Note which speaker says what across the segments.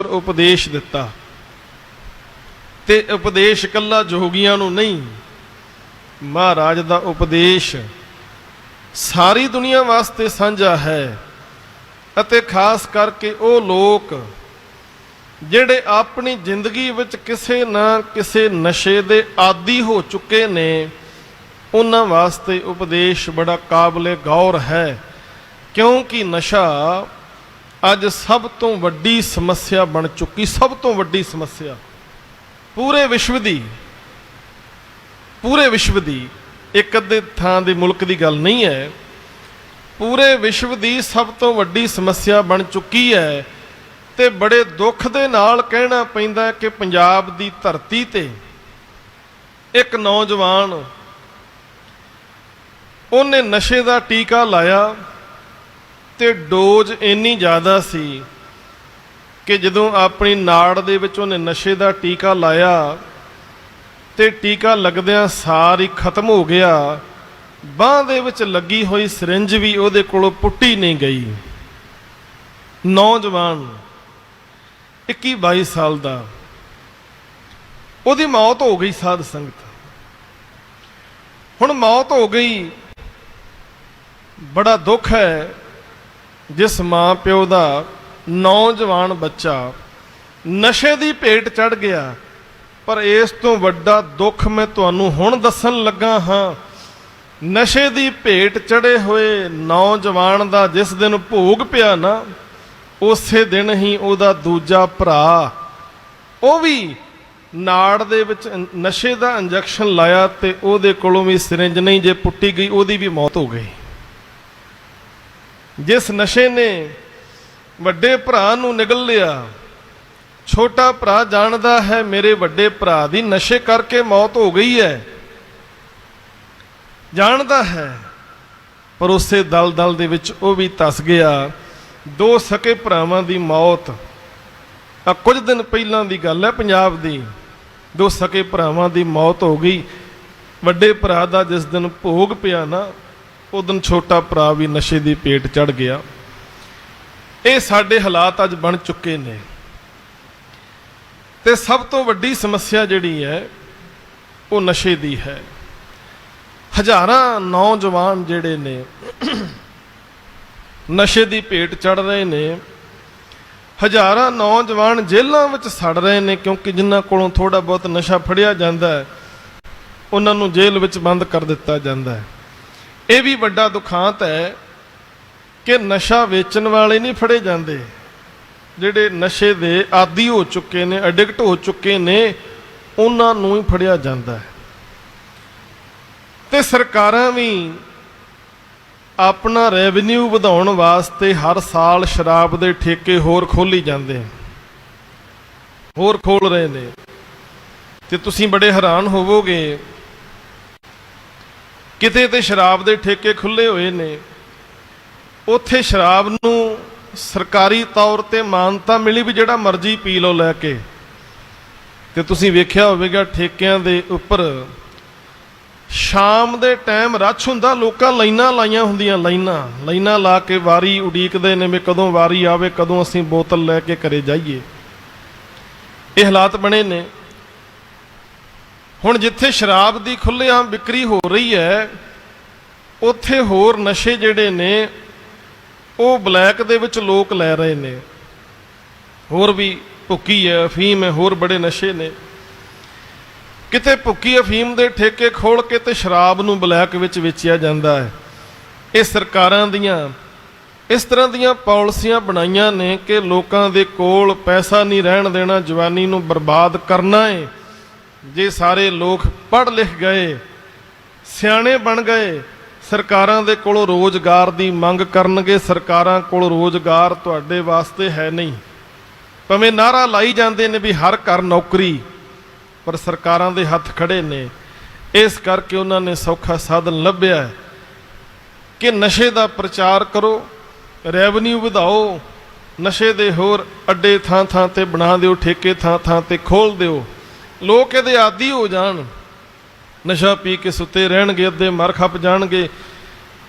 Speaker 1: उपदेश दिता ते उपदेश कल्ला जोगियां नूं नहीं, महाराज दा उपदेश सारी दुनिया वास्ते साझा है। अते खास करके वो लोग जिहड़े अपनी जिंदगी विच किसे ना किसे नशे दे आदि हो चुके ने, उन्हां वास्ते उपदेश बड़ा काबिले गौर है। क्योंकि नशा अज सब तो वड्डी समस्या बन चुकी, सब तो वड्डी समस्या पूरे विश्व दी एक अद्धे थां दे मुल्क की गल नहीं है, पूरे विश्व की सब तो वड्डी समस्या बन चुकी है। ते बड़े दुख दे नाल कहना पैंदा है कि पंजाब की धरती ते एक नौजवान उन्हें नशे का टीका लाया ते डोज इन्नी ज़्यादा सी कि जदों अपनी नाड़ दे विच उन्हें नशे का टीका लाया ते टीका लगदियां सार ही खत्म हो गया। बांह दे विच लगी हुई सिरिंज भी उहदे कोलों पुट्टी नहीं गई। नौजवान 21-22 साल दा, उहदी मौत हो गई। साध संगत हुण मौत हो गई, बड़ा दुख है जिस माँ प्यो का नौजवान बच्चा नशे की भेट चढ़ गया। पर इस तो वड्डा दुख मैं तुहानूं हुण दसन लगा हाँ। नशे की भेट चढ़े हुए नौजवान का जिस दिन भोग पिया ना, उसे दिन ही उहदा दूजा भरा वो भी नाड़ दे विच नशे का इंजैक्शन लाया ते उहदे कोलों भी सिरिंज नहीं जे पुट्टी गई, उहदी भी मौत हो गई। जिस नशे ने वड्डे भरा नूं निगल लिया, छोटा भरा जानदा है मेरे वड्डे भरा दी नशे करके मौत हो गई है, जानदा है। पर उसे दल दे विच वो भी धस गया। 2 सके भरावां दी मौत कुछ दिन पहलां दी गल है पंजाब दी। 2 सके भरावां दी मौत हो गई। वड्डे भरा दा जिस दिन भोग पिया ना, उस दिन छोटा भरा भी नशे की भेट चढ़ गया। ये साडे हालात अज बन चुके ने। ते सब तो वड्डी समस्या जिहड़ी है वो नशे दी है। हज़ारां नौजवान जिहड़े ने नशे की भेट चढ़ रहे ने, हज़ारां नौजवान जेलों में सड़ रहे ने। क्योंकि जिन्हां कोलों थोड़ा बहुत नशा फड़िया जाता है उन्हां नूं जेल विच बंद कर दिता जाता है। ये भी वड्डा दुखांत है कि नशा वेचण वाले नहीं फड़े जाते, जिहड़े नशे दे आदी हो चुके ने, एडिक्ट हो चुके ने, उन्हां नूं ही फड़िया जाता है। ते सरकारां भी अपना रेवन्यू वधाउण वास्ते हर साल शराब दे ठेके होर खोली जाते हैं, होर खोल रहे ने। ते तुसीं बड़े हैरान होवोगे, किते ते शराब दे ठेके खुले हुए ने, उत्थे शराब नूं सरकारी तौर ते मानता मिली भी जिहड़ा मर्जी पी लो लैके। ते तुसीं वेख्या होवेगा ठेकिਆਂ दे उपर शाम दे टाइम रश हुंदा, लोकां लाइनां लाइयां हुंदियां, लाइनां ला के वारी उडीकदे ने भी कदों वारी आवे, कदों असीं बोतल लैके घरे जाइए। ये हालात बने ने। हुण जिथे शराब की खुल्लेआम विक्री हो रही है, उत्थे होर नशे जिहड़े ने वो ब्लैक दे विच लोक लै रहे ने। होर भी भुक्की है, अफीम है, होर बड़े नशे ने। किते भुक्की अफीम दे ठेके खोल के ते शराब नूं ब्लैक विच वेचिया जांदा है। ये सरकारां दियां इस तरह दियां पॉलिसियां बनाईयां ने कि लोकां दे कोल पैसा नहीं रहण देना, जवानी नूं बर्बाद करना है। जे सारे लोग पढ़ लिख गए, सियाणे बन गए, सरकारां दे कोलों रोज़गार की मंग करनगे। सरकारां कोल रोज़गार तुहाडे वास्ते है नहीं। भावें नारा लाई जांदे ने भी हर घर नौकरी, पर सरकारां दे हत्थ खड़े ने। इस करके उन्होंने सौखा साधन लभ्या है कि नशे का प्रचार करो, रेवन्यू वधाओ, नशे दे होर अड्डे थां थां ते बना दिओ, ठेके थां थां ते खोल दिओ, लोग इहदे आदी हो जाण। नशा पी के सुते रहणगे, अद्धे मर खप जाणगे।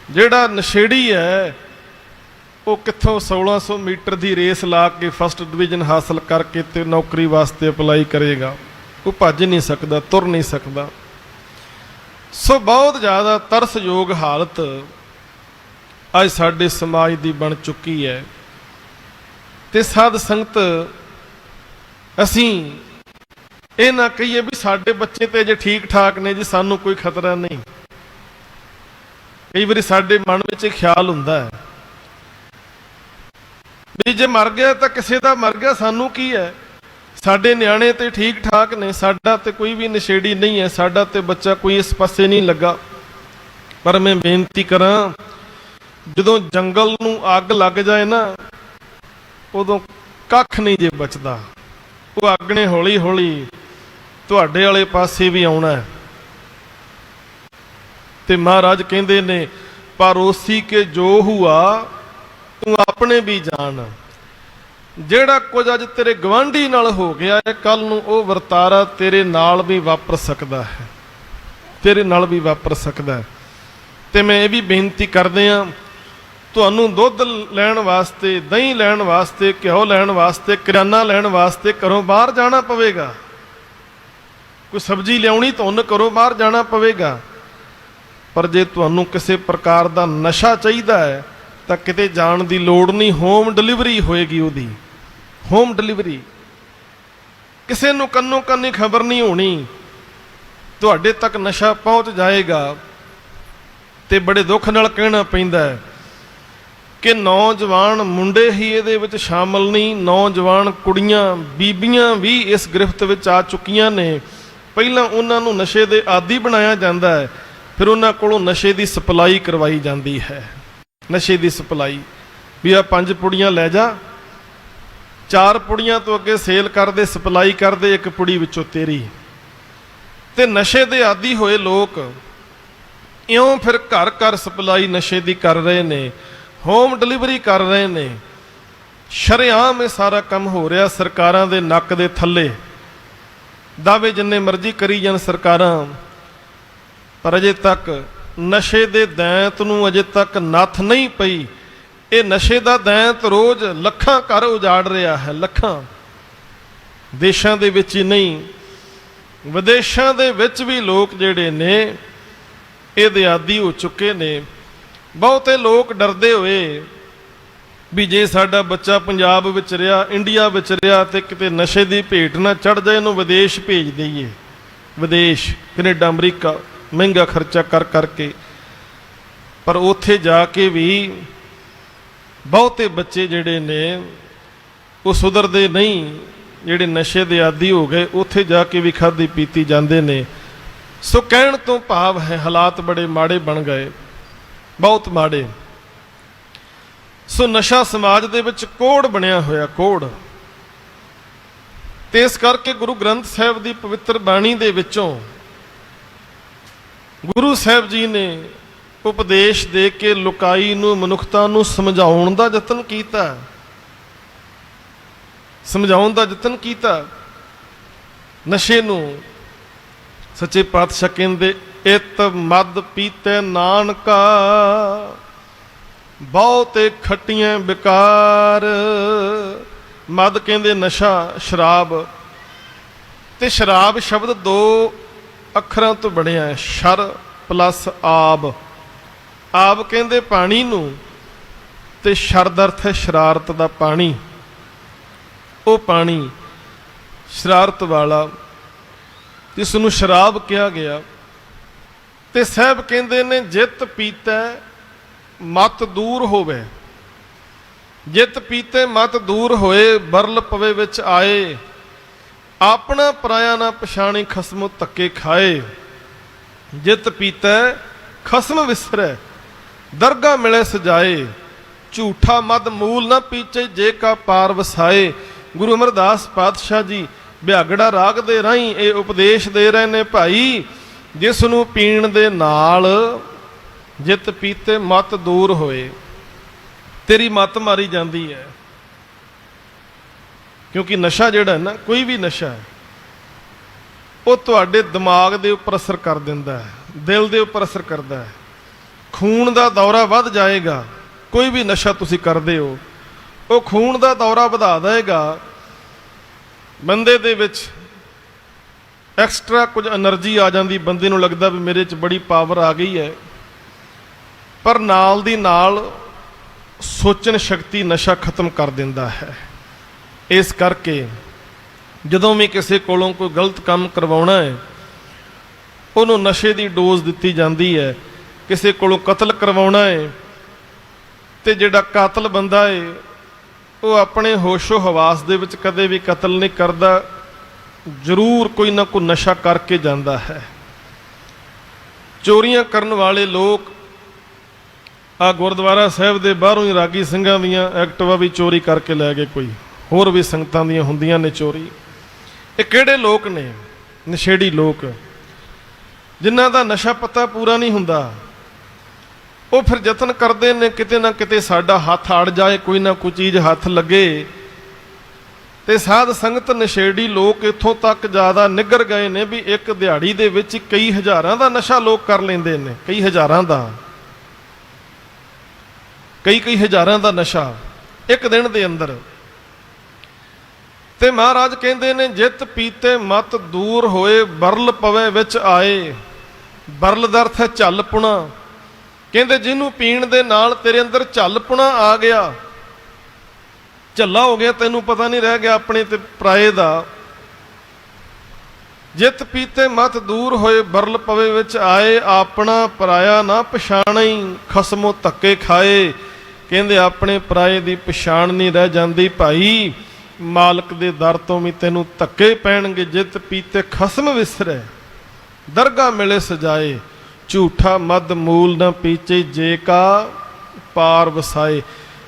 Speaker 1: जिहड़ा नशेड़ी है ਉਹ ਕਿੱਥੋਂ 1600 ਮੀਟਰ ਦੀ ਰੇਸ ਲਾ ਕੇ ਫਸਟ ਡਿਵੀਜ਼ਨ ਹਾਸਲ ਕਰਕੇ ਤੇ ਨੌਕਰੀ ਵਾਸਤੇ ਅਪਲਾਈ ਕਰੇਗਾ। ਉਹ ਭੱਜ ਨਹੀਂ ਸਕਦਾ, ਤੁਰ ਨਹੀਂ ਸਕਦਾ। ਸੋ ਬਹੁਤ ਜ਼ਿਆਦਾ ਤਰਸਯੋਗ ਹਾਲਤ ਅੱਜ ਸਾਡੇ ਸਮਾਜ ਦੀ ਬਣ ਚੁੱਕੀ ਹੈ। ਤੇ ਸਾਧ ਸੰਗਤ, ਅਸੀਂ ਇਹ ਨਾ ਕਹੀਏ ਵੀ ਸਾਡੇ ਬੱਚੇ ਤੇ ਜੇ ਠੀਕ ਠਾਕ ਨੇ ਜੀ, ਸਾਨੂੰ ਕੋਈ ਖਤਰਾ ਨਹੀਂ। ਕਈ ਵਾਰੀ ਸਾਡੇ ਮਨ ਵਿੱਚ ਇਹ ਖਿਆਲ ਹੁੰਦਾ ਹੈ ਵੀ ਜੇ ਮਰ ਗਿਆ ਤਾਂ ਕਿਸੇ ਦਾ ਮਰ ਗਿਆ, ਸਾਨੂੰ ਕੀ ਹੈ, ਸਾਡੇ ਨਿਆਣੇ ਤੇ ਠੀਕ ਠਾਕ ਨੇ, ਸਾਡਾ ਤੇ ਕੋਈ ਵੀ ਨਸ਼ੇੜੀ ਨਹੀਂ ਹੈ, ਸਾਡਾ ਤੇ ਬੱਚਾ ਕੋਈ ਇਸ ਪਾਸੇ ਨਹੀਂ ਲੱਗਾ। ਪਰ ਮੈਂ ਬੇਨਤੀ ਕਰਾਂ, ਜਦੋਂ ਜੰਗਲ ਨੂੰ ਅੱਗ ਲੱਗ ਜਾਏ ਨਾ, ਉਦੋਂ ਕੱਖ ਨਹੀਂ ਜੇ ਬਚਦਾ। ਉਹ ਅੱਗ ਨੇ ਹੌਲੀ ਹੌਲੀ ਤੁਹਾਡੇ ਵਾਲੇ ਪਾਸੇ ਵੀ ਆਉਣਾ ਹੈ। ਤੇ ਮਹਾਰਾਜ ਕਹਿੰਦੇ ਨੇ, ਪਰੋਸੀ ਕੇ ਜੋ ਹੁਆ ਤੂੰ ਆਪਣੇ ਵੀ ਜਾਣ। ਜਿਹੜਾ ਕੁਝ ਅੱਜ ਤੇਰੇ ਗਵਾਂਢੀ ਨਾਲ ਹੋ ਗਿਆ ਹੈ, ਕੱਲ ਨੂੰ ਉਹ ਵਰਤਾਰਾ ਤੇਰੇ ਨਾਲ ਵੀ ਵਾਪਰ ਸਕਦਾ ਹੈ, ਤੇਰੇ ਨਾਲ ਵੀ ਵਾਪਰ ਸਕਦਾ ਹੈ। ਤੇ ਮੈਂ ਇਹ ਵੀ ਬੇਨਤੀ ਕਰਦੇ ਹਾਂ, ਤੁਹਾਨੂੰ ਦੁੱਧ ਲੈਣ ਵਾਸਤੇ, ਦਹੀਂ ਲੈਣ ਵਾਸਤੇ, ਘਿਓ ਲੈਣ ਵਾਸਤੇ, ਕਿਰਾਨਾ ਲੈਣ ਵਾਸਤੇ ਘਰੋਂ ਬਾਹਰ ਜਾਣਾ ਪਵੇਗਾ। ਕੋਈ ਸਬਜ਼ੀ ਲਿਆਉਣੀ ਤੁਹਾਨੂੰ ਘਰੋਂ ਬਾਹਰ ਜਾਣਾ ਪਵੇਗਾ। ਪਰ ਜੇ ਤੁਹਾਨੂੰ ਕਿਸੇ ਪ੍ਰਕਾਰ ਦਾ ਨਸ਼ਾ ਚਾਹੀਦਾ ਹੈ ਤਾਂ ਕਿਤੇ ਜਾਣ ਦੀ ਲੋੜ ਨਹੀਂ, ਹੋਮ ਡਿਲੀਵਰੀ ਹੋਏਗੀ ਉਹਦੀ, ਹੋਮ ਡਿਲੀਵਰੀ। ਕਿਸੇ ਨੂੰ ਕੰਨੋਂ ਕੰਨੀ ਖਬਰ ਨਹੀਂ ਹੋਣੀ, ਤੁਹਾਡੇ ਤੱਕ ਨਸ਼ਾ ਪਹੁੰਚ ਜਾਏਗਾ। ਤੇ ਬੜੇ ਦੁੱਖ ਨਾਲ ਕਹਿਣਾ ਪੈਂਦਾ ਹੈ ਕਿ ਨੌਜਵਾਨ ਮੁੰਡੇ ਹੀ ਇਹਦੇ ਵਿੱਚ ਸ਼ਾਮਲ ਨਹੀਂ, ਨੌਜਵਾਨ ਕੁੜੀਆਂ, ਬੀਬੀਆਂ ਵੀ ਇਸ ਗ੍ਰਿਫਤ ਵਿੱਚ ਆ ਚੁੱਕੀਆਂ ਨੇ। ਪਹਿਲਾਂ ਉਹਨਾਂ ਨੂੰ ਨਸ਼ੇ ਦੇ ਆਦੀ ਬਣਾਇਆ ਜਾਂਦਾ ਹੈ, ਫਿਰ ਉਹਨਾਂ ਕੋਲੋਂ ਨਸ਼ੇ ਦੀ ਸਪਲਾਈ ਕਰਵਾਈ ਜਾਂਦੀ ਹੈ। ਨਸ਼ੇ ਦੀ ਸਪਲਾਈ ਵੀ ਆ 5 ਪੁੜੀਆਂ ਲੈ ਜਾ, 4 ਪੁੜੀਆਂ ਤੋਂ ਅੱਗੇ ਸੇਲ ਕਰਦੇ, ਸਪਲਾਈ ਕਰਦੇ, 1 ਪੁੜੀ ਵਿੱਚੋਂ ਤੇਰੀ। ਤੇ ਨਸ਼ੇ ਦੇ ਆਦੀ ਹੋਏ ਲੋਕ ਇਉਂ ਫਿਰ ਘਰ ਘਰ ਸਪਲਾਈ ਨਸ਼ੇ ਦੀ ਕਰ ਰਹੇ ਨੇ, ਹੋਮ ਡਿਲੀਵਰੀ ਕਰ ਰਹੇ ਨੇ। ਸ਼ਰੇਆਮ ਇਹ ਸਾਰਾ ਕੰਮ ਹੋ ਰਿਹਾ ਸਰਕਾਰਾਂ ਦੇ ਨੱਕ ਦੇ ਥੱਲੇ। ਦਾਅਵੇ ਜਿੰਨੇ ਮਰਜ਼ੀ ਕਰੀ ਜਾਣ ਸਰਕਾਰਾਂ, ਪਰ ਅਜੇ ਤੱਕ ਨਸ਼ੇ ਦੇ ਦੈਂਤ ਨੂੰ ਅਜੇ ਤੱਕ ਨੱਥ ਨਹੀਂ ਪਈ। ਇਹ ਨਸ਼ੇ ਦਾ ਦੈਂਤ ਰੋਜ਼ ਲੱਖਾਂ ਘਰ ਉਜਾੜ ਰਿਹਾ ਹੈ, ਲੱਖਾਂ। ਦੇਸ਼ਾਂ ਦੇ ਵਿੱਚ ਹੀ ਨਹੀਂ, ਵਿਦੇਸ਼ਾਂ ਦੇ ਵਿੱਚ ਵੀ ਲੋਕ ਜਿਹੜੇ ਨੇ ਇਹਦੇ ਆਦੀ ਹੋ ਚੁੱਕੇ ਨੇ। ਬਹੁਤੇ ਲੋਕ ਡਰਦੇ ਹੋਏ ਵੀ ਜੇ ਸਾਡਾ ਬੱਚਾ ਪੰਜਾਬ ਵਿੱਚ ਰਿਹਾ, ਇੰਡੀਆ ਵਿੱਚ ਰਿਹਾ, ਤੇ ਕਿਤੇ ਨਸ਼ੇ ਦੀ ਭੇਟ ਨਾ ਚੜ ਜਾਏ, ਇਹਨੂੰ ਵਿਦੇਸ਼ ਭੇਜ ਦਈਏ। ਵਿਦੇਸ਼, ਕੈਨੇਡਾ, ਅਮਰੀਕਾ, ਮਹਿੰਗਾ ਖਰਚਾ ਕਰ ਕਰਕੇ। ਪਰ ਉੱਥੇ ਜਾ ਕੇ ਵੀ ਬਹੁਤੇ ਬੱਚੇ ਜਿਹੜੇ ਨੇ ਉਹ ਸੁਧਰਦੇ ਨਹੀਂ। ਜਿਹੜੇ ਨਸ਼ੇ ਦੇ ਆਦੀ ਹੋ ਗਏ, ਉੱਥੇ ਜਾ ਕੇ ਵੀ ਖਾਧੀ ਪੀਤੀ ਜਾਂਦੇ ਨੇ। ਸੋ ਕਹਿਣ ਤੋਂ ਭਾਵ ਹੈ ਹਾਲਾਤ ਬੜੇ ਮਾੜੇ ਬਣ ਗਏ, ਬਹੁਤ ਮਾੜੇ। ਸੋ ਨਸ਼ਾ ਸਮਾਜ ਦੇ ਵਿੱਚ ਕੋੜ ਬਣਿਆ ਹੋਇਆ, ਕੋੜ। ਤੇ ਇਸ ਕਰਕੇ ਗੁਰੂ ਗ੍ਰੰਥ ਸਾਹਿਬ ਦੀ ਪਵਿੱਤਰ ਬਾਣੀ ਦੇ ਵਿੱਚੋਂ ਗੁਰੂ ਸਾਹਿਬ ਜੀ ਨੇ ਉਪਦੇਸ਼ ਦੇ ਕੇ ਲੁਕਾਈ ਨੂੰ, ਮਨੁੱਖਤਾ ਨੂੰ ਸਮਝਾਉਣ ਦਾ ਯਤਨ ਕੀਤਾ, ਸਮਝਾਉਣ ਦਾ ਯਤਨ ਕੀਤਾ। ਨਸ਼ੇ ਨੂੰ ਸੱਚੇ ਪਾਤਸ਼ਾਹ ਕਹਿੰਦੇ, ਇਤ ਮਦ ਪੀਤੇ ਨਾਨਕਾ ਬਹੁਤੇ ਖੱਟੀਆਂ ਬਿਕਾਰ। ਮਦ ਕਹਿੰਦੇ ਨਸ਼ਾ, ਸ਼ਰਾਬ। ਤੇ ਸ਼ਰਾਬ ਸ਼ਬਦ 2 ਅੱਖਰਾਂ ਤੋਂ ਬਣਿਆ ਹੈ, ਸ਼ਰ ਪਲੱਸ ਆਬ। ਆਬ ਕਹਿੰਦੇ ਪਾਣੀ ਨੂੰ, ਤੇ ਸ਼ਰ ਦਾ ਅਰਥ ਹੈ ਸ਼ਰਾਰਤ ਦਾ ਪਾਣੀ। ਉਹ ਪਾਣੀ ਸ਼ਰਾਰਤ ਵਾਲਾ, ਜਿਸ ਨੂੰ ਸ਼ਰਾਬ ਕਿਹਾ ਗਿਆ। ਤੇ ਸਾਹਿਬ ਕਹਿੰਦੇ ਨੇ, ਜਿਤ ਪੀਤੈ ਮਤ ਦੂਰ ਹੋਵੇ। ਜਿਤ ਪੀਤੇ ਮਤ ਦੂਰ ਹੋਏ, ਬਰਲ ਪਵੇ ਵਿੱਚ ਆਏ। ਆਪਣਾ ਪਰਾਇਆ ਨਾ ਪਛਾਣੀ, ਖਸਮੋ ਧੱਕੇ ਖਾਏ। ਜਿਤ ਪੀਤੈ ਖਸਮ ਵਿਸਰੈ, ਦਰਗਾ ਮਿਲੇ ਸਜਾਏ। ਝੂਠਾ ਮਦ ਮੂਲ ਨਾ ਪੀਚੇ, ਜੇ ਕਾ ਪਾਰ ਵਸਾਏ। ਗੁਰੂ ਅਮਰਦਾਸ ਪਾਤਸ਼ਾਹ ਜੀ ਬਿਆਗੜਾ ਰਾਗ ਦੇ ਰਾਹੀਂ ਇਹ ਉਪਦੇਸ਼ ਦੇ ਰਹੇ ਨੇ, ਭਾਈ ਜਿਸ ਨੂੰ ਪੀਣ ਦੇ ਨਾਲ ਜਿਤ ਪੀਤੇ ਮਤ ਦੂਰ ਹੋਏ, ਤੇਰੀ ਮਤ ਮਾਰੀ ਜਾਂਦੀ ਹੈ। ਕਿਉਂਕਿ ਨਸ਼ਾ ਜਿਹੜਾ ਹੈ ਨਾ, ਕੋਈ ਵੀ ਨਸ਼ਾ ਹੈ, ਉਹ ਤੁਹਾਡੇ ਦਿਮਾਗ ਦੇ ਉੱਪਰ ਅਸਰ ਕਰ ਦਿੰਦਾ ਹੈ, ਦਿਲ ਦੇ ਉੱਪਰ ਅਸਰ ਕਰਦਾ ਹੈ। ਖੂਨ ਦਾ ਦੌਰਾ ਵੱਧ ਜਾਏਗਾ, ਕੋਈ ਵੀ ਨਸ਼ਾ ਤੁਸੀਂ ਕਰਦੇ ਹੋ, ਉਹ ਖੂਨ ਦਾ ਦੌਰਾ ਵਧਾ ਦੇਗਾ, ਬੰਦੇ ਦੇ ਵਿੱਚ ਐਕਸਟਰਾ ਕੁਝ એનર્ਜੀ ਆ ਜਾਂਦੀ, ਬੰਦੇ ਨੂੰ ਲੱਗਦਾ ਵੀ ਮੇਰੇ 'ਚ ਬੜੀ ਪਾਵਰ ਆ ਗਈ ਹੈ, ਪਰ ਨਾਲ ਦੀ ਨਾਲ ਸੋਚਣ ਸ਼ਕਤੀ ਨਸ਼ਾ ਖਤਮ ਕਰ ਦਿੰਦਾ ਹੈ। ਇਸ ਕਰਕੇ ਜਦੋਂ ਵੀ ਕਿਸੇ ਕੋਲੋਂ ਕੋਈ ਗਲਤ ਕੰਮ ਕਰਵਾਉਣਾ ਹੈ, ਉਹਨੂੰ ਨਸ਼ੇ ਦੀ ਡੋਜ਼ ਦਿੱਤੀ ਜਾਂਦੀ ਹੈ। ਕਿਸੇ ਕੋਲੋਂ ਕਤਲ ਕਰਵਾਉਣਾ ਹੈ ਤੇ ਜਿਹੜਾ ਕਾਤਲ ਬੰਦਾ ਹੈ ਉਹ ਆਪਣੇ ਹੋਸ਼ੋ ਹਵਾਸ ਦੇ ਵਿੱਚ ਕਦੇ ਵੀ ਕਤਲ ਨਹੀਂ ਕਰਦਾ, ਜ਼ਰੂਰ ਕੋਈ ਨਾ ਕੋਈ ਨਸ਼ਾ ਕਰਕੇ ਜਾਂਦਾ ਹੈ। ਚੋਰੀਆਂ ਕਰਨ ਵਾਲੇ ਲੋਕ ਆ ਗੁਰਦੁਆਰਾ ਸਾਹਿਬ ਦੇ ਬਾਹਰੋਂ ਹੀ ਰਾਗੀ ਸਿੰਘਾਂ ਦੀਆਂ ਐਕਟਿਵਾ ਵੀ ਚੋਰੀ ਕਰਕੇ ਲੈ ਗਏ, ਕੋਈ ਹੋਰ ਵੀ ਸੰਗਤਾਂ ਦੀਆਂ ਹੁੰਦੀਆਂ ਨੇ ਚੋਰੀ। ਇਹ ਕਿਹੜੇ ਲੋਕ ਨੇ? ਨਸ਼ੇੜੀ ਲੋਕ, ਜਿਨ੍ਹਾਂ ਦਾ ਨਸ਼ਾ ਪਤਾ ਪੂਰਾ ਨਹੀਂ ਹੁੰਦਾ। ਉਹ ਫਿਰ ਯਤਨ ਕਰਦੇ ਨੇ ਕਿਤੇ ਨਾ ਕਿਤੇ ਸਾਡਾ ਹੱਥ ਅੜ ਜਾਏ, ਕੋਈ ਨਾ ਕੋਈ ਚੀਜ਼ ਹੱਥ ਲੱਗੇ। ਤੇ ਸਾਧ ਸੰਗਤ ਨਸ਼ੇੜੀ ਲੋਕ ਇੱਥੋਂ ਤੱਕ ਜ਼ਿਆਦਾ ਨਿੱਘਰ ਗਏ ਨੇ ਵੀ ਇੱਕ ਦਿਹਾੜੀ ਦੇ ਵਿੱਚ ਕਈ ਹਜ਼ਾਰਾਂ ਦਾ ਨਸ਼ਾ ਲੋਕ ਕਰ ਲੈਂਦੇ ਨੇ, ਕਈ ਹਜ਼ਾਰਾਂ ਦਾ, ਕਈ ਹਜ਼ਾਰਾਂ ਦਾ ਨਸ਼ਾ ਇੱਕ ਦਿਨ ਦੇ ਅੰਦਰ। ਤੇ ਮਹਾਰਾਜ ਕਹਿੰਦੇ ਨੇ ਜਿਤ ਪੀਤੇ ਮਤ ਦੂਰ ਹੋਏ, ਬਰਲ ਪਵੇ ਵਿੱਚ ਆਏ। ਬਰਲ ਦਾ ਅਰਥ ਹੈ ਝੱਲ ਪੁਣਾ। ਕਹਿੰਦੇ ਜਿਹਨੂੰ ਪੀਣ ਦੇ ਨਾਲ ਤੇਰੇ ਅੰਦਰ ਝੱਲ ਪੁਣਾ ਆ ਗਿਆ, ਝੱਲਾ ਹੋ ਗਿਆ, ਤੈਨੂੰ ਪਤਾ ਨਹੀਂ ਰਹਿ ਗਿਆ ਆਪਣੇ ਤੇ ਪਰਾਏ ਦਾ। ਜਿਤ ਪੀਤੇ ਮਤ ਦੂਰ ਹੋਏ, ਬਰਲ ਪਵੇ ਵਿੱਚ ਆਏ। ਆਪਣਾ ਪਰਾਇਆ ਨਾ ਪਛਾਣਈ, ਖਸਮੋਂ ਧੱਕੇ ਖਾਏ। ਕਹਿੰਦੇ ਆਪਣੇ ਪਰਾਏ ਦੀ ਪਛਾਣ ਨਹੀਂ ਰਹਿ ਜਾਂਦੀ ਭਾਈ, ਮਾਲਕ ਦੇ ਦਰ ਤੋਂ ਵੀ ਤੈਨੂੰ ਧੱਕੇ ਪੈਣਗੇ। ਜਿਤ ਪੀਤੇ ਖਸਮ ਵਿਸਰੇ, ਦਰਗਾਹ ਮਿਲੇ ਸਜਾਏ। ਝੂਠਾ ਮਦ ਮੂਲ ਨਾ ਪੀਚੇ, ਜੇ ਕਾ ਪਾਰ ਵਸਾਏ।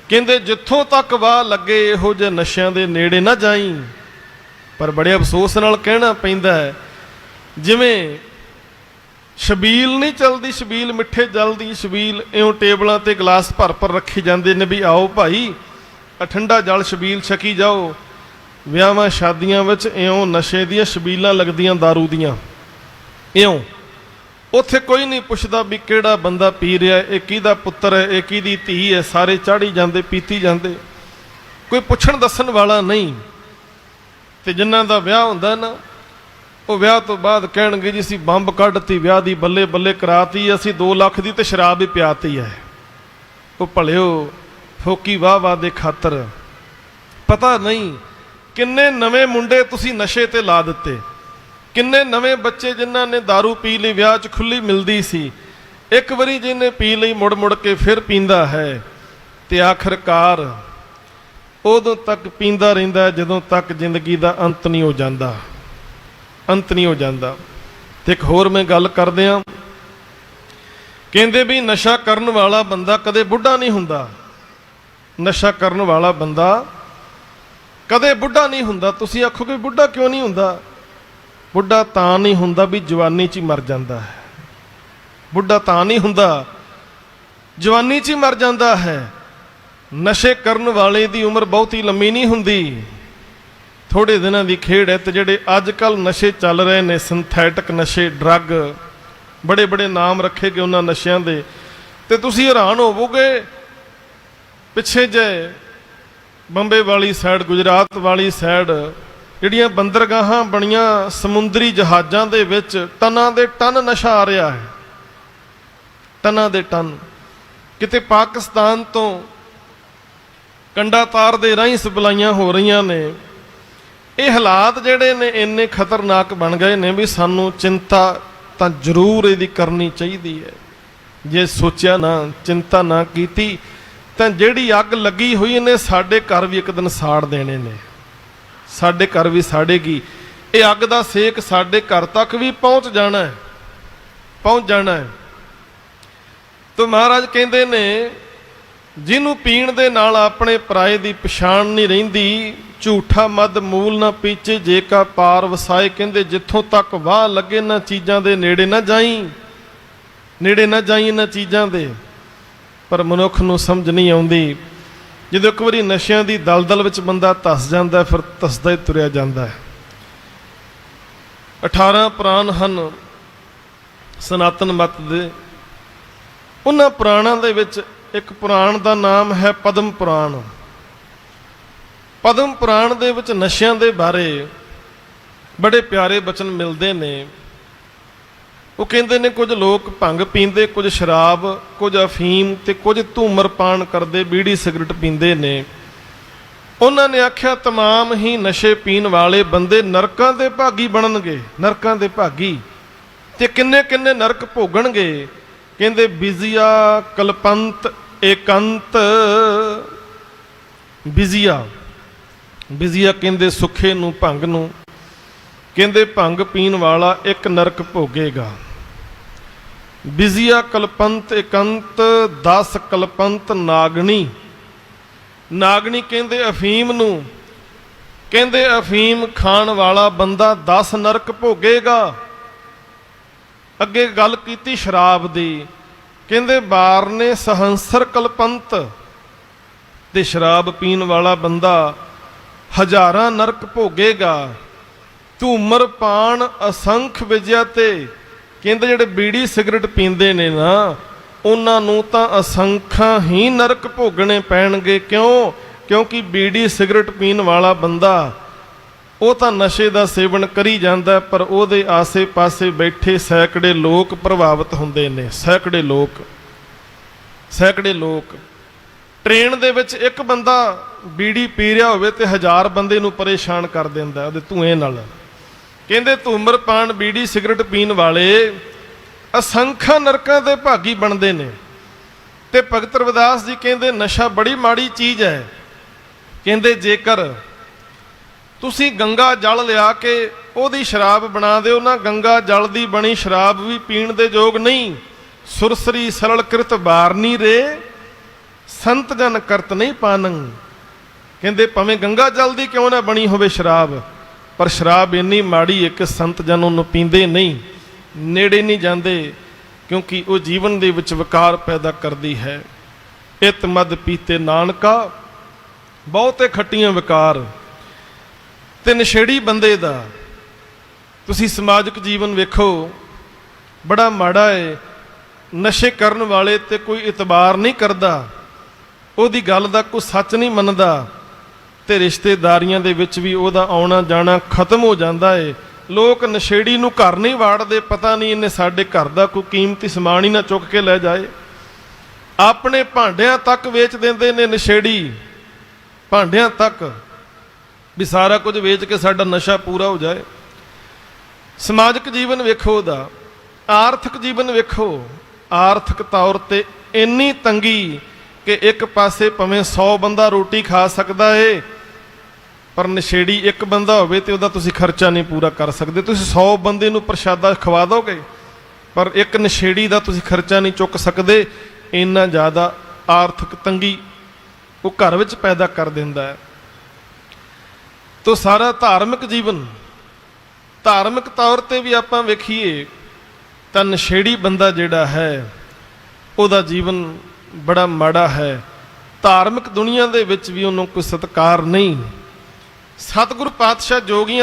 Speaker 1: ਕਹਿੰਦੇ ਜਿੱਥੋਂ ਤੱਕ ਵਾਹ ਲੱਗੇ ਇਹੋ ਜਿਹੇ ਨਸ਼ਿਆਂ ਦੇ ਨੇੜੇ ਨਾ ਜਾਈ। ਪਰ ਬੜੇ ਅਫਸੋਸ ਨਾਲ ਕਹਿਣਾ ਪੈਂਦਾ ਹੈ, ਜਿਵੇਂ ਛਬੀਲ ਨਹੀਂ ਚੱਲਦੀ, ਛਬੀਲ ਮਿੱਠੇ ਜਲ ਦੀ ਛਬੀਲ, ਇਉਂ ਟੇਬਲਾਂ ਤੇ ਗਲਾਸ ਭਰ ਭਰ ਰੱਖੇ ਜਾਂਦੇ ਨੇ ਵੀ ਆਓ ਭਾਈ ਠੰਡਾ ਜਲ ਛਬੀਲ ਛਕੀ ਜਾਓ। ਵਿਆਹਾਂ ਸ਼ਾਦੀਆਂ ਵਿੱਚ ਇਉਂ ਨਸ਼ੇ ਦੀਆਂ ਛਬੀਲਾਂ ਲੱਗਦੀਆਂ, ਦਾਰੂ ਦੀਆਂ, ਇਉਂ। ਉੱਥੇ ਕੋਈ ਨਹੀਂ ਪੁੱਛਦਾ ਵੀ ਕਿਹੜਾ ਬੰਦਾ ਪੀ ਰਿਹਾ, ਇਹ ਕਿਹਦਾ ਪੁੱਤਰ ਹੈ, ਇਹ ਕਿਹਦੀ ਧੀ ਹੈ। ਸਾਰੇ ਚਾੜੀ ਜਾਂਦੇ, ਪੀਤੀ ਜਾਂਦੇ, ਕੋਈ ਪੁੱਛਣ ਦੱਸਣ ਵਾਲਾ ਨਹੀਂ। ਤੇ ਜਿਨ੍ਹਾਂ ਦਾ ਵਿਆਹ ਹੁੰਦਾ ਨਾ, ਉਹ ਵਿਆਹ ਤੋਂ ਬਾਅਦ ਕਹਿਣਗੇ ਜੀ ਅਸੀਂ ਬੰਬ ਕੱਢਤੀ, ਵਿਆਹ ਦੀ ਬੱਲੇ ਬੱਲੇ ਕਰਾਤੀ, ਅਸੀਂ 2 ਲੱਖ ਦੀ ਤੇ ਸ਼ਰਾਬ ਵੀ ਪਿਆਤੀ ਹੈ। ਉਹ ਭਲਿਓ ਫੋਕੀ ਵਾਹ ਵਾਹ ਦੇ ਖਾਤਰ ਪਤਾ ਨਹੀਂ ਕਿੰਨੇ ਨਵੇਂ ਮੁੰਡੇ ਤੁਸੀਂ ਨਸ਼ੇ ਤੇ ਲਾ ਦਿੱਤੇ, ਕਿੰਨੇ ਨਵੇਂ ਬੱਚੇ ਜਿਨ੍ਹਾਂ ਨੇ ਦਾਰੂ ਪੀ ਲਈ, ਵਿਆਹ 'ਚ ਖੁੱਲੀ ਮਿਲਦੀ ਸੀ, ਇੱਕ ਵਾਰੀ ਜਿਹਨੇ ਪੀ ਲਈ ਮੁੜ ਮੁੜ ਕੇ ਫਿਰ ਪੀਂਦਾ ਹੈ। ਤੇ ਆਖਰਕਾਰ ਉਦੋਂ ਤੱਕ ਪੀਂਦਾ ਰਹਿੰਦਾ ਜਦੋਂ ਤੱਕ ਜ਼ਿੰਦਗੀ ਦਾ ਅੰਤ ਨਹੀਂ ਹੋ ਜਾਂਦਾ, ਅੰਤ ਨਹੀਂ ਹੋ ਜਾਂਦਾ। ਤੇ ਇੱਕ ਹੋਰ ਮੈਂ ਗੱਲ ਕਰਦਿਆਂ, ਕਹਿੰਦੇ ਵੀ ਨਸ਼ਾ ਕਰਨ ਵਾਲਾ ਬੰਦਾ ਕਦੇ ਬੁੱਢਾ ਨਹੀਂ ਹੁੰਦਾ। ਨਸ਼ਾ ਕਰਨ ਵਾਲਾ ਬੰਦਾ ਕਦੇ ਬੁੱਢਾ ਨਹੀਂ ਹੁੰਦਾ। ਤੁਸੀਂ ਆਖੋਗੇ ਬੁੱਢਾ ਕਿਉਂ ਨਹੀਂ ਹੁੰਦਾ? ਬੁੱਢਾ ਤਾਂ ਨਹੀਂ ਹੁੰਦਾ ਵੀ ਜਵਾਨੀ 'ਚ ਹੀ ਮਰ ਜਾਂਦਾ ਹੈ। ਬੁੱਢਾ ਤਾਂ ਨਹੀਂ ਹੁੰਦਾ, ਜਵਾਨੀ 'ਚ ਹੀ ਮਰ ਜਾਂਦਾ ਹੈ। ਨਸ਼ੇ ਕਰਨ ਵਾਲੇ ਦੀ ਉਮਰ ਬਹੁਤੀ ਲੰਮੀ ਨਹੀਂ ਹੁੰਦੀ, ਥੋੜੇ ਦਿਨਾਂ ਦੀ ਖੇਡ ਹੈ। ਤੇ ਜਿਹੜੇ ਅੱਜ ਕੱਲ੍ਹ ਨਸ਼ੇ ਚੱਲ ਰਹੇ ਨੇ, ਸਿੰਥੈਟਿਕ ਨਸ਼ੇ, ਡਰੱਗ, ਬੜੇ ਬੜੇ ਨਾਮ ਰੱਖੇ ਗਏ ਉਹਨਾਂ ਨਸ਼ਿਆਂ ਦੇ, ਤੇ ਤੁਸੀਂ ਹੈਰਾਨ ਹੋਵੋਗੇ। ਪਿੱਛੇ ਜੇ ਬੰਬੇ ਵਾਲੀ ਸਾਈਡ, ਗੁਜਰਾਤ ਵਾਲੀ ਸਾਈਡ ਜਿਹੜੀਆਂ ਬੰਦਰਗਾਹਾਂ ਬਣੀਆਂ ਸਮੁੰਦਰੀ ਜਹਾਜ਼ਾਂ ਦੇ ਵਿੱਚ ਟਨਾਂ ਦੇ ਟਨ ਨਸ਼ਾ ਆ ਰਿਹਾ ਹੈ, ਟਨਾਂ ਦੇ ਟਨ। ਕਿਤੇ ਪਾਕਿਸਤਾਨ ਤੋਂ ਕੰਡਾ ਤਾਰ ਦੇ ਰਾਹੀਂ ਸਪਲਾਈਆਂ ਹੋ ਰਹੀਆਂ ਨੇ। ਇਹ ਹਾਲਾਤ ਜਿਹੜੇ ਨੇ ਇੰਨੇ ਖਤਰਨਾਕ ਬਣ ਗਏ ਨੇ ਵੀ ਸਾਨੂੰ ਚਿੰਤਾ ਤਾਂ ਜ਼ਰੂਰ ਇਹਦੀ ਕਰਨੀ ਚਾਹੀਦੀ ਹੈ। ਜੇ ਸੋਚਿਆ ਨਾ, ਚਿੰਤਾ ਨਾ ਕੀਤੀ, ਤਾਂ ਜਿਹੜੀ ਅੱਗ ਲੱਗੀ ਹੋਈ ਇਹਨੇ ਸਾਡੇ ਘਰ ਵੀ ਇੱਕ ਦਿਨ ਸਾੜ ਦੇਣੇ ਨੇ, ਸਾਡੇ ਘਰ ਵੀ ਸਾੜੇਗੀ। ਇਹ ਅੱਗ ਦਾ ਸੇਕ ਸਾਡੇ ਘਰ ਤੱਕ ਵੀ ਪਹੁੰਚ ਜਾਣਾ ਹੈ, ਪਹੁੰਚ ਜਾਣਾ ਹੈ। ਤਾਂ ਮਹਾਰਾਜ ਕਹਿੰਦੇ ਨੇ ਜਿਹਨੂੰ ਪੀਣ ਦੇ ਨਾਲ ਆਪਣੇ ਪਰਾਏ ਦੀ ਪਛਾਣ ਨਹੀਂ ਰਹਿੰਦੀ, ਝੂਠਾ ਮਦ ਮੂਲ ਨਾ ਪੀਚੇ, ਜੇ ਕਾ ਪਾਰ ਵਸਾਏ। ਕਹਿੰਦੇ ਜਿੱਥੋਂ ਤੱਕ ਵਾਹ ਲੱਗੇ ਇਹਨਾਂ ਚੀਜ਼ਾਂ ਦੇ ਨੇੜੇ ਨਾ ਜਾਈ, ਨੇੜੇ ਨਾ ਜਾਈ ਇਹਨਾਂ ਚੀਜ਼ਾਂ ਦੇ। ਪਰ ਮਨੁੱਖ ਨੂੰ ਸਮਝ ਨਹੀਂ ਆਉਂਦੀ, ਜਦੋਂ ਇੱਕ ਵਾਰੀ ਨਸ਼ਿਆਂ ਦੀ ਦਲਦਲ ਵਿੱਚ ਬੰਦਾ ਧਸ ਜਾਂਦਾ, ਫਿਰ ਧਸਦਾ ਹੀ ਤੁਰਿਆ ਜਾਂਦਾ ਹੈ। 18 ਪੁਰਾਣ ਹਨ ਸਨਾਤਨ ਮਤ ਦੇ। ਉਹਨਾਂ ਪੁਰਾਣਾਂ ਦੇ ਵਿੱਚ ਇੱਕ ਪੁਰਾਣ ਦਾ ਨਾਮ ਹੈ ਪਦਮ ਪੁਰਾਣ। ਪਦਮ ਪੁਰਾਣ ਦੇ ਵਿੱਚ ਨਸ਼ਿਆਂ ਦੇ ਬਾਰੇ ਬੜੇ ਪਿਆਰੇ ਬਚਨ ਮਿਲਦੇ ਨੇ। ਉਹ ਕਹਿੰਦੇ ਨੇ ਕੁਝ ਲੋਕ ਭੰਗ ਪੀਂਦੇ, ਕੁਝ ਸ਼ਰਾਬ, ਕੁਝ ਅਫੀਮ ਤੇ ਕੁਝ ਧੂਮਰਪਾਨ ਕਰਦੇ, ਬੀੜੀ ਸਿਗਰਟ ਪੀਂਦੇ ਨੇ। ਉਹਨਾਂ ਨੇ ਆਖਿਆ ਤਮਾਮ ਹੀ ਨਸ਼ੇ ਪੀਣ ਵਾਲੇ ਬੰਦੇ ਨਰਕਾਂ ਦੇ ਭਾਗੀ ਬਣਨਗੇ, ਨਰਕਾਂ ਦੇ ਭਾਗੀ। ਤੇ ਕਿੰਨੇ ਕਿੰਨੇ ਨਰਕ ਭੋਗਣਗੇ। ਕਹਿੰਦੇ ਬਿਜ਼ੀਆ ਕਲਪੰਤ ਏਕੰਤ। ਬਿਜ਼ੀਆ, ਬਿਜ਼ੀਆ ਕਹਿੰਦੇ ਸੁੱਖੇ ਨੂੰ, ਭੰਗ ਨੂੰ। ਕਹਿੰਦੇ ਭੰਗ ਪੀਣ ਵਾਲਾ ਇੱਕ ਨਰਕ ਭੋਗੇਗਾ। ਬਿਜ਼ੀਆ ਕਲਪੰਤ ਏਕੰਤ 10 ਕਲਪੰਤ ਨਾਗਣੀ। ਨਾਗਣੀ ਕਹਿੰਦੇ ਅਫੀਮ ਨੂੰ। ਕਹਿੰਦੇ ਅਫੀਮ ਖਾਣ ਵਾਲਾ ਬੰਦਾ 10 ਨਰਕ ਭੋਗੇਗਾ। ਅੱਗੇ ਗੱਲ ਕੀਤੀ ਸ਼ਰਾਬ ਦੀ। ਕਹਿੰਦੇ ਬਾਰ ਨੇ ਸਹੰਸਰ ਕਲਪੰਤ। ਤੇ ਸ਼ਰਾਬ ਪੀਣ ਵਾਲਾ ਬੰਦਾ 1000 ਨਰਕ ਭੋਗੇਗਾ। ਧੂਮਰਪਾਨ ਅਸੰਖ ਵਿਜਿਆ। ਤੇ ਕਹਿੰਦੇ ਜਿਹੜੇ ਬੀੜੀ ਸਿਗਰਟ ਪੀਂਦੇ ਨੇ ਨਾ, ਉਹਨਾਂ ਨੂੰ ਤਾਂ ਅਸੰਖਾਂ ਹੀ ਨਰਕ ਭੋਗਣੇ ਪੈਣਗੇ। ਕਿਉਂ? ਕਿਉਂਕਿ ਬੀੜੀ ਸਿਗਰਟ ਪੀਣ ਵਾਲਾ ਬੰਦਾ ਉਹ ਤਾਂ ਨਸ਼ੇ ਦਾ ਸੇਵਨ ਕਰੀ ਜਾਂਦਾ, ਪਰ ਉਹਦੇ ਆਸੇ-ਪਾਸੇ ਬੈਠੇ ਸੈਂਕੜੇ ਲੋਕ ਪ੍ਰਭਾਵਿਤ ਹੁੰਦੇ ਨੇ। ਸੈਂਕੜੇ ਲੋਕ, ਸੈਂਕੜੇ ਲੋਕ। ਟ੍ਰੇਨ ਦੇ ਵਿੱਚ ਇੱਕ ਬੰਦਾ ਬੀੜੀ ਪੀ ਰਿਹਾ ਹੋਵੇ ਤੇ 1000 ਬੰਦੇ ਨੂੰ ਪਰੇਸ਼ਾਨ ਕਰ ਦਿੰਦਾ ਉਹਦੇ ਧੂਏ ਨਾਲ। ਕਹਿੰਦੇ ਧੂਮਰਪਾਨ ਬੀੜੀ ਸਿਗਰਟ ਪੀਣ ਵਾਲੇ ਅਸੰਖਾਂ ਨਰਕਾਂ ਦੇ ਭਾਗੀ ਬਣਦੇ ਨੇ। ਤੇ ਭਗਤ ਰਵਿਦਾਸ ਜੀ ਕਹਿੰਦੇ ਨਸ਼ਾ ਬੜੀ ਮਾੜੀ ਚੀਜ਼ ਹੈ। ਕਹਿੰਦੇ ਜੇਕਰ ਤੁਸੀਂ ਗੰਗਾ ਜਲ ਲਿਆ ਕੇ ਉਹਦੀ ਸ਼ਰਾਬ ਬਣਾ ਦਿਓ ਨਾ, ਗੰਗਾ ਜਲ ਦੀ ਬਣੀ ਸ਼ਰਾਬ ਵੀ ਪੀਣ ਦੇ ਯੋਗ ਨਹੀਂ। ਸੁਰਸਰੀ ਸਰਲ ਕਿਰਤ ਬਾਰਨੀ ਰੇ, ਸੰਤ ਜਨ ਕਰਤ ਨਹੀਂ ਪਾਨੰ। ਕਹਿੰਦੇ ਭਾਵੇਂ ਗੰਗਾ ਜਲ ਦੀ ਕਿਉਂ ਨਾ ਬਣੀ ਹੋਵੇ ਸ਼ਰਾਬ, ਪਰ ਸ਼ਰਾਬ ਇੰਨੀ ਮਾੜੀ ਹੈ ਕਿ ਸੰਤ ਜਨ ਉਹਨੂੰ ਪੀਂਦੇ ਨਹੀਂ, ਨੇੜੇ ਨਹੀਂ ਜਾਂਦੇ, ਕਿਉਂਕਿ ਉਹ ਜੀਵਨ ਦੇ ਵਿੱਚ ਵਿਕਾਰ ਪੈਦਾ ਕਰਦੀ ਹੈ। ਇਤ ਮਦ ਪੀਤੇ ਨਾਨਕਾ, ਬਹੁਤੇ ਖੱਟੀਆਂ ਵਿਕਾਰ। ਤੇ ਨਸ਼ੇੜੀ ਬੰਦੇ ਦਾ ਤੁਸੀਂ ਸਮਾਜਿਕ ਜੀਵਨ ਵੇਖੋ, ਬੜਾ ਮਾੜਾ ਹੈ। ਨਸ਼ੇ ਕਰਨ ਵਾਲੇ ਤੇ ਕੋਈ ਇਤਬਾਰ ਨਹੀਂ ਕਰਦਾ, ਉਹਦੀ ਗੱਲ ਦਾ ਕੋਈ ਸੱਚ ਨਹੀਂ ਮੰਨਦਾ, ਤੇ ਰਿਸ਼ਤੇਦਾਰੀਆਂ ਦੇ ਵਿੱਚ ਵੀ ਉਹਦਾ ਆਉਣਾ ਜਾਣਾ ਖਤਮ ਹੋ ਜਾਂਦਾ ਏ। ਲੋਕ ਨਸ਼ੇੜੀ ਨੂੰ ਘਰ ਨਹੀਂ ਵਾੜਦੇ, ਪਤਾ ਨਹੀਂ ਇਹਨੇ ਸਾਡੇ ਘਰ ਦਾ ਕੋਈ ਕੀਮਤੀ ਸਮਾਨ ਹੀ ਨਾ ਚੁੱਕ ਕੇ ਲੈ ਜਾਏ। ਆਪਣੇ ਭਾਂਡਿਆਂ ਤੱਕ ਵੇਚ ਦਿੰਦੇ ਨੇ ਨਸ਼ੇੜੀ, ਭਾਂਡਿਆਂ ਤੱਕ, ਵੀ ਸਾਰਾ ਕੁਝ ਵੇਚ ਕੇ ਸਾਡਾ ਨਸ਼ਾ ਪੂਰਾ ਹੋ ਜਾਏ। ਸਮਾਜਿਕ ਜੀਵਨ ਵੇਖੋ ਉਹਦਾ, ਆਰਥਿਕ ਜੀਵਨ ਵੇਖੋ। ਆਰਥਿਕ ਤੌਰ ਤੇ ਇੰਨੀ ਤੰਗੀ ਕਿ ਇੱਕ ਪਾਸੇ ਭਾਵੇਂ 100 ਬੰਦਾ ਰੋਟੀ ਖਾ ਸਕਦਾ ਏ, ਪਰ ਨਸ਼ੇੜੀ ਇੱਕ ਬੰਦਾ ਹੋਵੇ ਤੇ ਉਹਦਾ ਤੁਸੀਂ ਖਰਚਾ ਨਹੀਂ ਪੂਰਾ ਕਰ ਸਕਦੇ। ਤੁਸੀਂ 100 ਬੰਦੇ ਨੂੰ ਪ੍ਰਸ਼ਾਦਾ ਖਵਾ ਦੋਗੇ, ਪਰ ਇੱਕ ਨਸ਼ੇੜੀ ਦਾ ਤੁਸੀਂ ਖਰਚਾ ਨਹੀਂ ਚੁੱਕ ਸਕਦੇ। ਇੰਨਾ ਜ਼ਿਆਦਾ ਆਰਥਿਕ ਤੰਗੀ ਉਹ ਘਰ ਵਿੱਚ ਪੈਦਾ ਕਰ ਦਿੰਦਾ ਹੈ। ਤੋ ਸਾਰਾ ਧਾਰਮਿਕ ਜੀਵਨ, ਧਾਰਮਿਕ ਤੌਰ ਤੇ ਵੀ ਆਪਾਂ ਵੇਖੀਏ ਤਾਂ ਨਸ਼ੇੜੀ ਬੰਦਾ ਜਿਹੜਾ ਹੈ ਉਹਦਾ ਜੀਵਨ ਬੜਾ ਮਾੜਾ ਹੈ। ਧਾਰਮਿਕ ਦੁਨੀਆ ਦੇ ਵਿੱਚ ਵੀ ਉਹਨੂੰ ਕੋਈ ਸਤਿਕਾਰ ਨਹੀਂ। ਸਤਿਗੁਰ ਪਾਤਸ਼ਾਹ ਜੋਗੀਆਂ